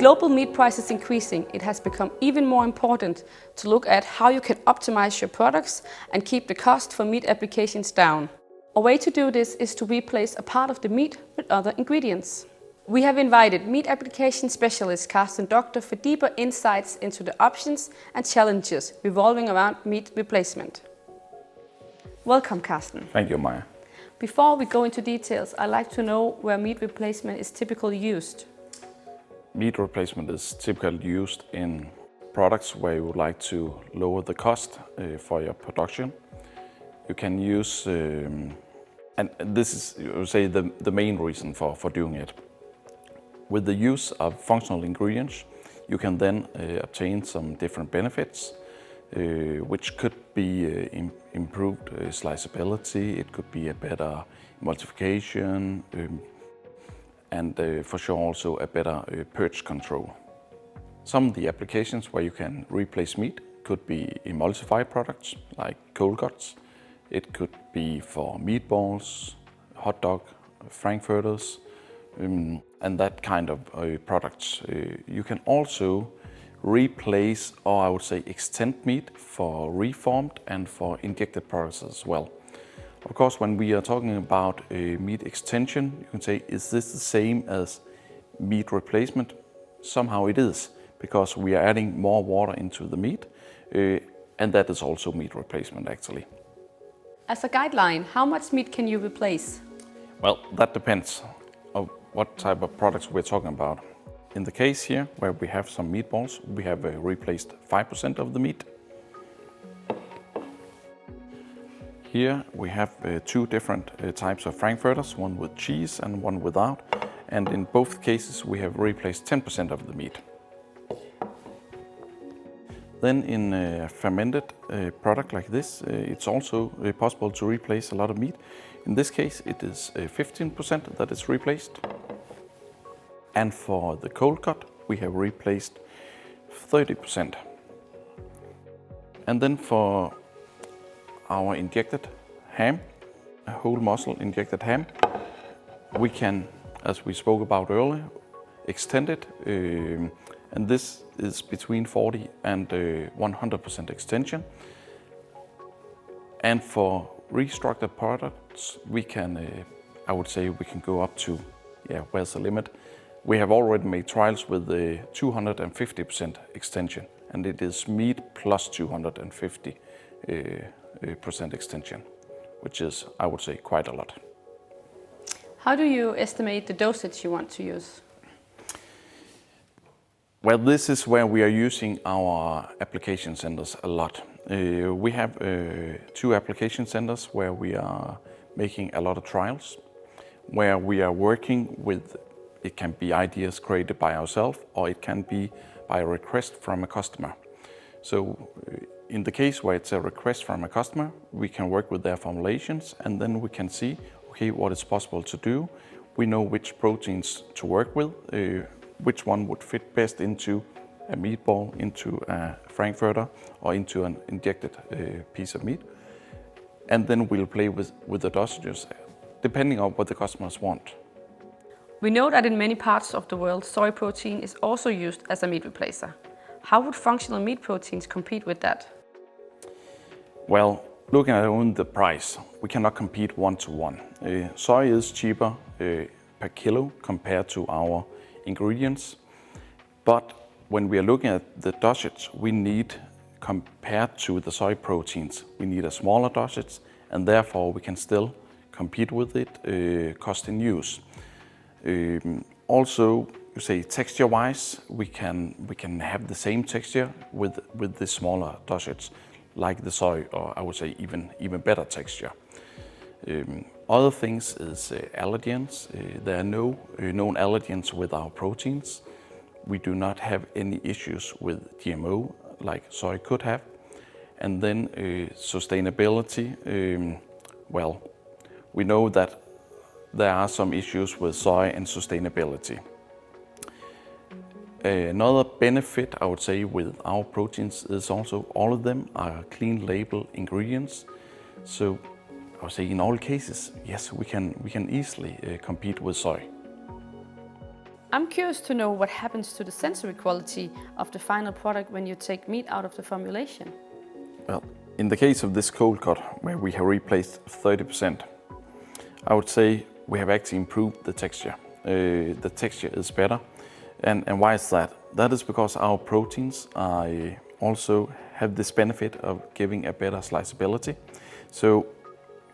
global meat prices increasing, it has become even more important to look at how you can optimize your products and keep the cost for meat applications down. A way to do this is to replace a part of the meat with other ingredients. We have invited meat application specialist Carsten Doctor for deeper insights into the options and challenges revolving around meat replacement. Welcome, Carsten. Thank you, Maya. Before we go into details, I'd like to know where meat replacement is typically used. Meat replacement is typically used in products where you would like to lower the cost for your production. You can use, and this is, you would say, the main reason for doing it. With the use of functional ingredients, you can then obtain some different benefits, which could be improved sliceability, it could be a better emulsification, and for sure also a better purge control. Some of the applications where you can replace meat could be emulsified products like cold cuts. It could be for meatballs, hot dog, frankfurters, and that kind of products. You can also replace, or I would say extend meat for reformed and for injected products as well. Of course, when we are talking about meat extension, you can say, is this the same as meat replacement? Somehow it is, because we are adding more water into the meat, and that is also meat replacement actually. As a guideline, how much meat can you replace? Well, that depends on what type of products we're talking about. In the case here, where we have some meatballs, we have replaced 5% of the meat. Here we have two different types of frankfurters, one with cheese and one without. And in both cases we have replaced 10% of the meat. Then in a fermented product like this, it's also possible to replace a lot of meat. In this case it is 15% that is replaced. And for the cold cut we have replaced 30%. And then for our injected ham, a whole muscle injected ham, we can, as we spoke about earlier, extend it, and this is between 40 and 100% extension. And for restructured products, we can, I would say, we can go up to, where's the limit? We have already made trials with the 250% extension, and it is meat plus 250% extension, which is, I would say, quite a lot. How do you estimate the dosage you want to use? Well, this is where we are using our application centers a lot. We have two application centers where we are making a lot of trials, where we are working with, it can be ideas created by ourselves or it can be by a request from a customer. So in the case where it's a request from a customer, we can work with their formulations and then we can see, okay, what is possible to do. We know which proteins to work with, which one would fit best into a meatball, into a frankfurter, or into an injected piece of meat. And then we'll play with the dosages, depending on what the customers want. We know that in many parts of the world, soy protein is also used as a meat replacer. How would functional meat proteins compete with that? Well, looking at only the price, we cannot compete one-to-one. Soy is cheaper per kilo compared to our ingredients. But when we are looking at the dosage we need compared to the soy proteins, we need a smaller dosage, and therefore we can still compete with it cost in use. Also, you say texture-wise, we can have the same texture with the smaller dosage, like the soy, or I would say even better texture. Other things is allergens. There are no known allergens with our proteins. We do not have any issues with GMO like soy could have. And then sustainability. Well, we know that there are some issues with soy and sustainability. Another benefit, I would say, with our proteins is also all of them are clean label ingredients. So I would say in all cases, yes, we can easily compete with soy. I'm curious to know what happens to the sensory quality of the final product when you take meat out of the formulation. Well, in the case of this cold cut, where we have replaced 30%, I would say we have actually improved the texture. The texture is better. And why is that? That is because our proteins also have this benefit of giving a better sliceability. So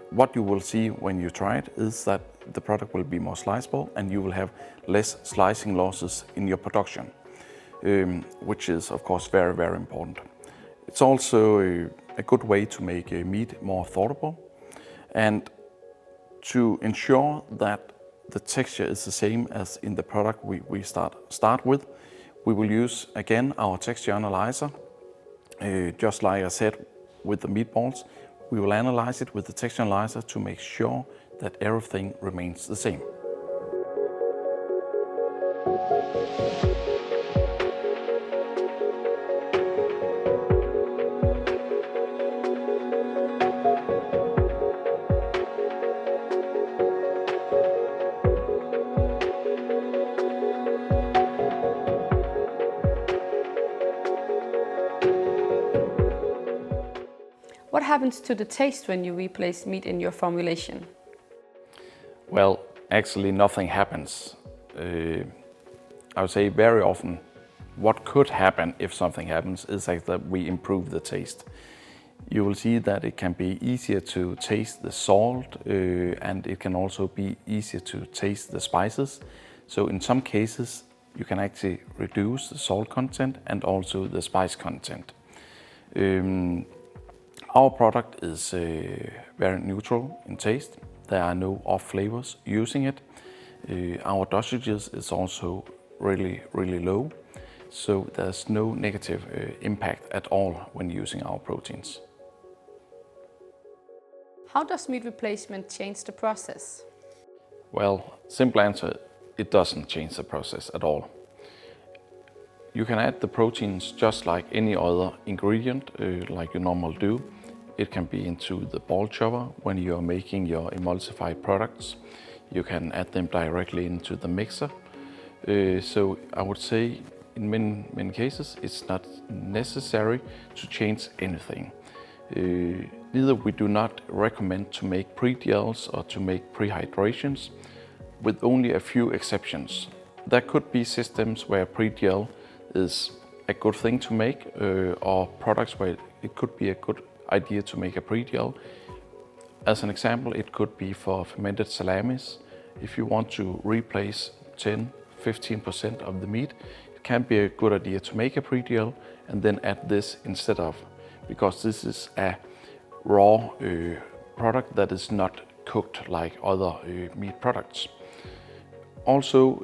what you will see when you try it is that the product will be more sliceable and you will have less slicing losses in your production, which is of course very, very important. It's also a good way to make meat more affordable, and to ensure that the texture is the same as in the product we start with, we will use again our texture analyzer. Just like I said with the meatballs, we will analyze it with the texture analyzer to make sure that everything remains the same. What happens to the taste when you replace meat in your formulation? Well, actually nothing happens. I would say very often what could happen if something happens is like that we improve the taste. You will see that it can be easier to taste the salt and it can also be easier to taste the spices. So in some cases you can actually reduce the salt content and also the spice content. Our product is very neutral in taste. There are no off flavors using it. Our dosages is also really, really low. So there's no negative impact at all when using our proteins. How does meat replacement change the process? Well, simple answer, it doesn't change the process at all. You can add the proteins just like any other ingredient, like you normally do. It can be into the ball chopper when you are making your emulsified products. You can add them directly into the mixer. So I would say in many cases it's not necessary to change anything. Neither we do not recommend to make pre-gels or to make pre-hydrations, with only a few exceptions. There could be systems where pre-gel is a good thing to make, or products where it could be a good idea to make a pre-gel. As an example, it could be for fermented salamis. If you want to replace 10-15% of the meat, it can be a good idea to make a pre-gel and then add this instead of, because this is a raw product that is not cooked like other meat products. Also,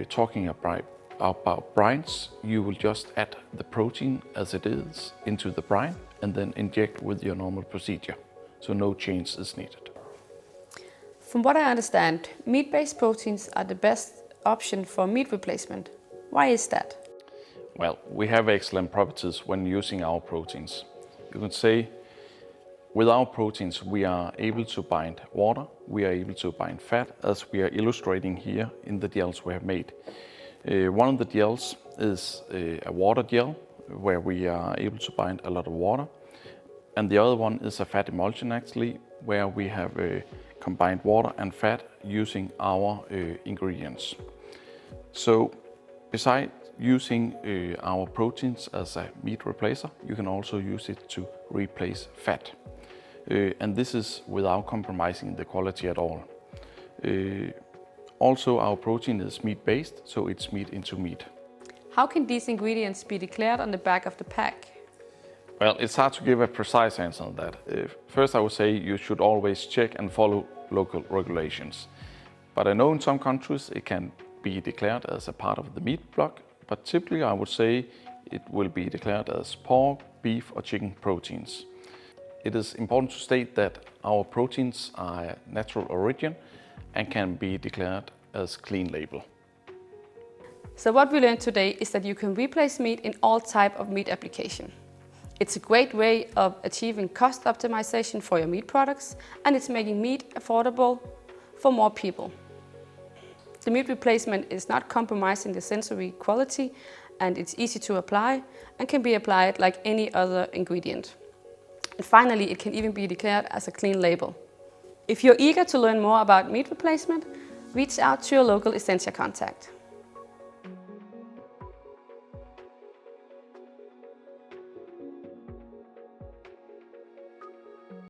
talking about brines, you will just add the protein as it is into the brine and then inject with your normal procedure. So no change is needed. From what I understand, meat-based proteins are the best option for meat replacement. Why is that? Well, we have excellent properties when using our proteins. You could say with our proteins we are able to bind water, we are able to bind fat, as we are illustrating here in the gels we have made. One of the gels is a water gel, where we are able to bind a lot of water. And the other one is a fat emulsion actually, where we have combined water and fat using our ingredients. So besides using our proteins as a meat replacer, you can also use it to replace fat. And this is without compromising the quality at all. Also, our protein is meat-based, so it's meat into meat. How can these ingredients be declared on the back of the pack? Well, it's hard to give a precise answer on that. First, I would say you should always check and follow local regulations. But I know in some countries it can be declared as a part of the meat block, but typically I would say it will be declared as pork, beef or chicken proteins. It is important to state that our proteins are natural origin and can be declared as clean label. So what we learned today is that you can replace meat in all types of meat application. It's a great way of achieving cost optimization for your meat products, and it's making meat affordable for more people. The meat replacement is not compromising the sensory quality, and it's easy to apply and can be applied like any other ingredient. And finally, it can even be declared as a clean label. If you're eager to learn more about meat replacement, reach out to your local Essentia contact.